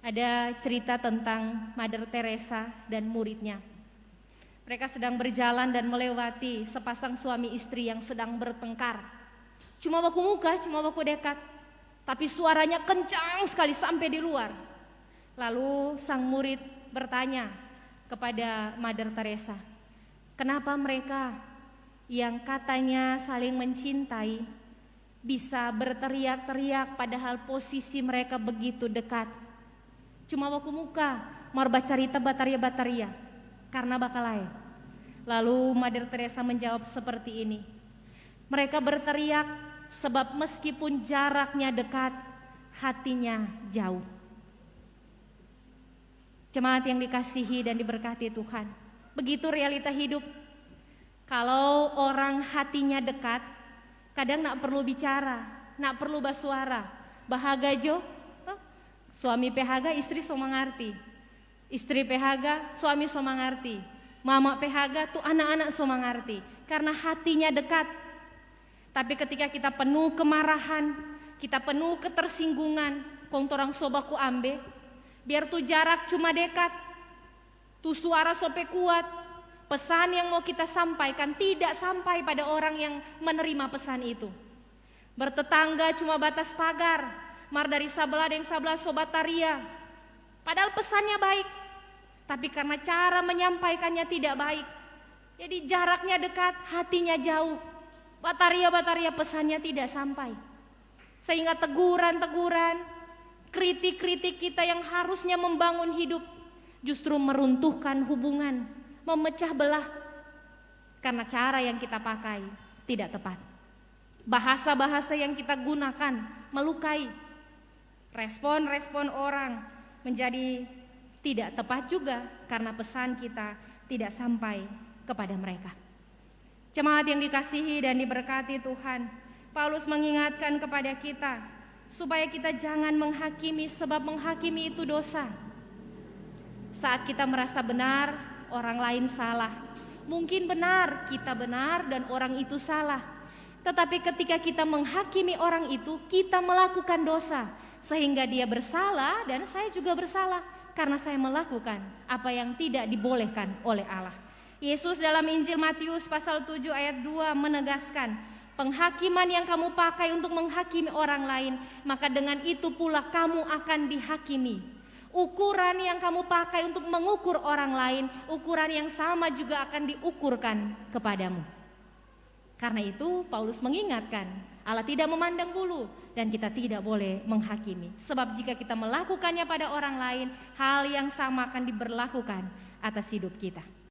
Ada cerita tentang Mother Teresa dan muridnya. Mereka sedang berjalan dan melewati sepasang suami istri yang sedang bertengkar. Cuma baku muka, cuma baku dekat, tapi suaranya kencang sekali sampai di luar. Lalu sang murid bertanya kepada Mother Teresa, kenapa mereka yang katanya saling mencintai bisa berteriak-teriak padahal posisi mereka begitu dekat? Cuma baku muka, marba carita bataria-bataria, karena bakalai. Lalu Mother Teresa menjawab seperti ini, mereka berteriak sebab meskipun jaraknya dekat, hatinya jauh. Jemaat yang dikasihi dan diberkati Tuhan, begitu realita hidup. Kalau orang hatinya dekat, kadang nak perlu bicara, nak perlu bersuara. Bahaga jo, suami PHG, istri so mengerti. Istri PHG, suami so mengerti. Mama PHG tuh anak-anak so mengerti. Karena hatinya dekat. Tapi ketika kita penuh kemarahan, kita penuh ketersinggungan, kong torang sobaku ambe, biar tuh jarak cuma dekat, tuh suara sope kuat, pesan yang mau kita sampaikan tidak sampai pada orang yang menerima pesan itu. Bertetangga cuma batas pagar, mar dari sebelah yang sebelah sobat taria. Padahal pesannya baik, tapi karena cara menyampaikannya tidak baik, jadi jaraknya dekat, hatinya jauh. Bataria-bataria pesannya tidak sampai. Sehingga teguran-teguran, kritik-kritik kita yang harusnya membangun hidup justru meruntuhkan hubungan, memecah belah karena cara yang kita pakai tidak tepat. Bahasa-bahasa yang kita gunakan melukai. Respon-respon orang menjadi tidak tepat juga karena pesan kita tidak sampai kepada mereka. Jemaat yang dikasihi dan diberkati Tuhan, Paulus mengingatkan kepada kita supaya kita jangan menghakimi, sebab menghakimi itu dosa. Saat kita merasa benar, orang lain salah. Mungkin benar, kita benar dan orang itu salah. Tetapi ketika kita menghakimi orang itu, kita melakukan dosa. Sehingga dia bersalah dan saya juga bersalah karena saya melakukan apa yang tidak dibolehkan oleh Allah. Yesus dalam Injil Matius pasal 7 ayat 2 menegaskan, penghakiman yang kamu pakai untuk menghakimi orang lain, maka dengan itu pula kamu akan dihakimi. Ukuran yang kamu pakai untuk mengukur orang lain, ukuran yang sama juga akan diukurkan kepadamu. Karena itu Paulus mengingatkan, Allah tidak memandang bulu dan kita tidak boleh menghakimi. Sebab jika kita melakukannya pada orang lain, hal yang sama akan diberlakukan atas hidup kita.